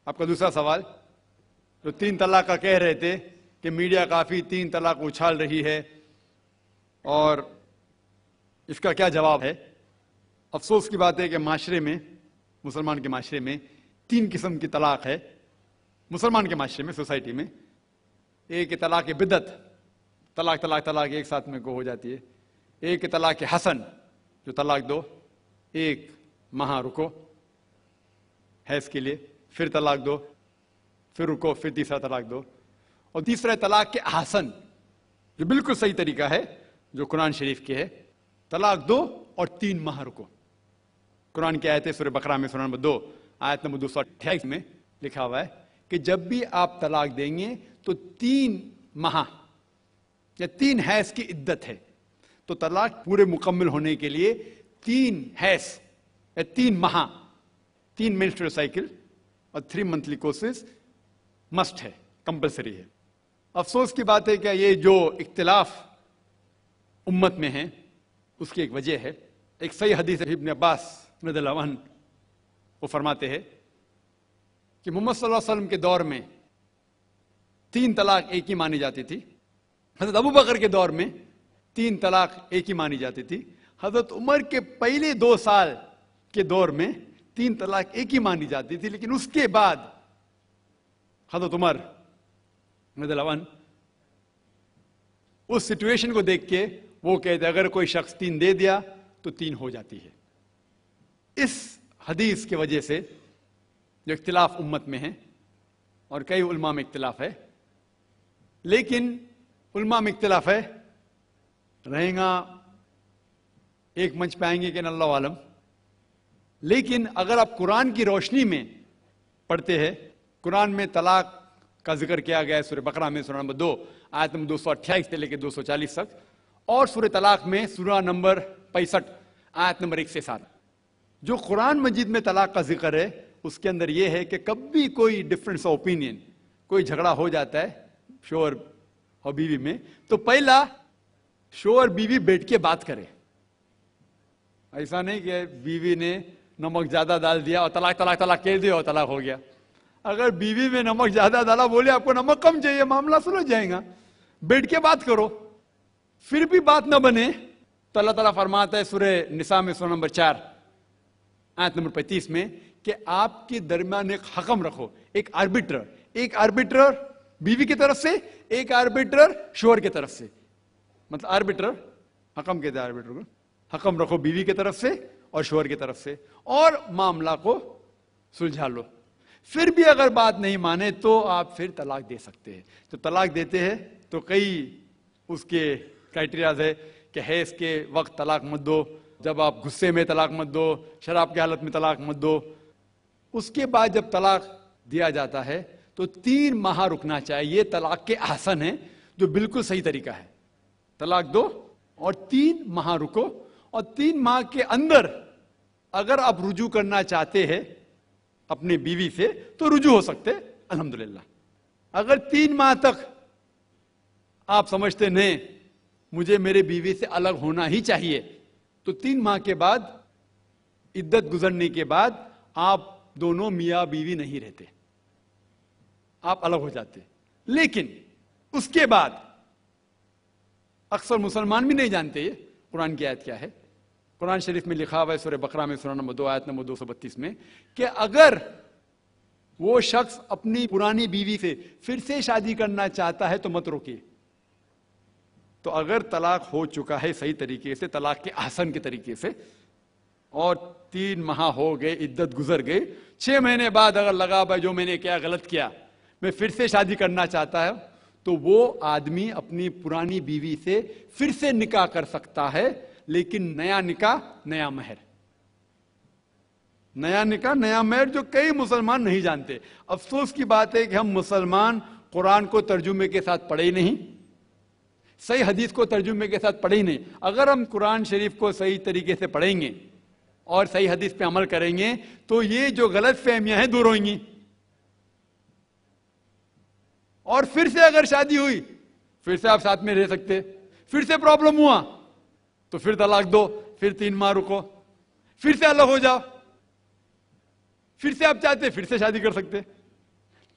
آپ کا دوسرا سوال جو 3 طلاق کا کہہ رہے تھے کہ میڈیا کافی 3 طلاق اچھال رہی ہے، اور اس کا کیا جواب ہے؟ افسوس کی بات ہے کہ معاشرے میں، مسلمان کے معاشرے میں 3 قسم کی طلاق ہے۔ مسلمان کے معاشرے میں، سوسائٹی میں، ایک طلاق بدعت، طلاق طلاق طلاق ایک ساتھ میں ہو جاتی ہے۔ ایک طلاق حسن، جو طلاق دو، 1 ماہ رکو حیض کے لیے، پھر طلاق دو، پھر رکو، پھر تیسرا طلاق دو۔ اور تیسرا طلاق کے حسن، جو بالکل صحیح طریقہ ہے، جو قرآن شریف کے ہے، طلاق دو اور 3 ماہ رکو۔ قرآن کی آیت ہے سورہ بقرہ میں، سورہ نمبر 2 آیت نمبر 228 میں لکھا ہوا ہے کہ جب بھی آپ طلاق دیں گے تو 3 ماہ یا 3 حیض کی عدت ہے، تو طلاق پورے مکمل ہونے کے لیے 3 حیض یا 3 ماہ، 3 menstrual سائیکل اور 3 monthly courses مسٹ ہے، کمپلسری ہے۔ افسوس کی بات ہے کہ یہ جو اختلاف امت میں ہے اس کی ایک وجہ ہے۔ ایک صحیح حدیث ابن عباس رضی اللہ عنہ وہ فرماتے ہیں کہ محمد صلی اللہ علیہ وسلم کے دور میں 3 طلاق ایک ہی مانی جاتی تھی۔ حضرت ابو بکر کے دور میں 3 طلاق ایک ہی مانی جاتی تھی۔ حضرت عمر کے پہلے 2 سال کے دور میں 3 طلاق ایک ہی مانی جاتی تھی، لیکن اس کے بعد حضرت عمر رضی اللہ عنہ اس سچویشن کو دیکھ کے وہ کہتے اگر کوئی شخص 3 دے دیا تو 3 ہو جاتی ہے۔ اس حدیث کی وجہ سے جو اختلاف امت میں ہے، اور کئی علماء میں اختلاف ہے، لیکن علماء میں اختلاف ہے، رہیں گا ایک منچ پہ آئیں گے کہ اللہ عالم، لیکن اگر آپ قرآن کی روشنی میں پڑھتے ہیں، قرآن میں طلاق کا ذکر کیا گیا ہے سورہ بقرہ میں، سورہ نمبر 2 آیت نمبر 228 سے لے کے 240 تک، اور سورہ طلاق میں سورہ نمبر 65 آیت نمبر 1 سے 7۔ جو قرآن مجید میں طلاق کا ذکر ہے اس کے اندر یہ ہے کہ کبھی کوئی ڈفرنس آف اوپینین، کوئی جھگڑا ہو جاتا ہے شوہر اور بیوی میں، تو پہلا شوہر بیوی بیٹھ کے بات کرے۔ ایسا نہیں کہ بیوی نے نمک زیادہ ڈال دیا اور طلاق طلاق طلاق کہہ دیا اور طلاق ہو گیا۔ اگر بیوی میں نمک زیادہ ڈالا، بولے آپ کو نمک کم چاہیے، معاملہ سلجھ جائے گا، بیٹھ کے بات کرو۔ پھر بھی بات نہ بنے تو اللہ تعالیٰ فرماتا ہے سورہ نساء میں سورہ نمبر 4 آیت نمبر 35 میں کہ آپ کے درمیان ایک حکم رکھو، ایک آربیٹر بیوی کی طرف سے، ایک آربیٹر شوہر کی طرف سے۔ مطلب آربیٹر، حکم کہتے ہیں آربیٹر کو، حکم رکھو بیوی کی طرف سے اور شوہر کی طرف سے، اور معاملہ کو سلجھا لو۔ پھر بھی اگر بات نہیں مانے تو آپ پھر طلاق دے سکتے ہیں۔ تو طلاق دیتے ہیں تو کئی اس کے کرائٹیریاز ہے کہ حیض کے وقت طلاق مت دو، جب آپ غصے میں طلاق مت دو، شراب کی حالت میں طلاق مت دو۔ اس کے بعد جب طلاق دیا جاتا ہے تو 3 ماہ رکنا چاہیے۔ یہ طلاق کے احسن ہے، جو بالکل صحیح طریقہ ہے۔ طلاق دو اور 3 ماہ رکو، اور 3 ماہ کے اندر اگر آپ رجوع کرنا چاہتے ہیں اپنی بیوی سے تو رجوع ہو سکتے، الحمدللہ۔ اگر 3 ماہ تک آپ سمجھتے نہیں مجھے میرے بیوی سے الگ ہونا ہی چاہیے، تو 3 ماہ کے بعد، عدت گزرنے کے بعد، آپ دونوں میاں بیوی نہیں رہتے، آپ الگ ہو جاتے۔ لیکن اس کے بعد اکثر مسلمان بھی نہیں جانتے یہ قرآن کی آیت کیا ہے۔ قرآن شریف میں لکھا ہوا ہے سورہ بقرہ میں سورہ نمبر 2 آیت نمبر 232 میں کہ اگر وہ شخص اپنی پرانی بیوی سے پھر سے شادی کرنا چاہتا ہے تو مت روکیے۔ تو اگر طلاق ہو چکا ہے صحیح طریقے سے، طلاق کے احسن کے طریقے سے، اور 3 ماہ ہو گئے، عدت گزر گئے، 6 مہینے بعد اگر لگا بھائی جو میں نے کیا غلط کیا، میں پھر سے شادی کرنا چاہتا ہے، تو وہ آدمی اپنی پرانی بیوی سے پھر سے نکاح کر سکتا ہے، لیکن نیا نکاح نیا مہر، نیا نکاح نیا مہر، جو کئی مسلمان نہیں جانتے۔ افسوس کی بات ہے کہ ہم مسلمان قرآن کو ترجمے کے ساتھ پڑھے ہی نہیں، صحیح حدیث کو ترجمے کے ساتھ پڑھے ہی نہیں۔ اگر ہم قرآن شریف کو صحیح طریقے سے پڑھیں گے اور صحیح حدیث پہ عمل کریں گے تو یہ جو غلط فہمیاں ہیں دور ہوئیں گی، اور پھر سے اگر شادی ہوئی پھر سے آپ ساتھ میں رہ سکتے، پھر سے پرابلم ہوا تو پھر طلاق دو، پھر 3 ماہ رکو، پھر سے الگ ہو جاؤ، پھر سے آپ چاہتے پھر سے شادی کر سکتے۔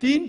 3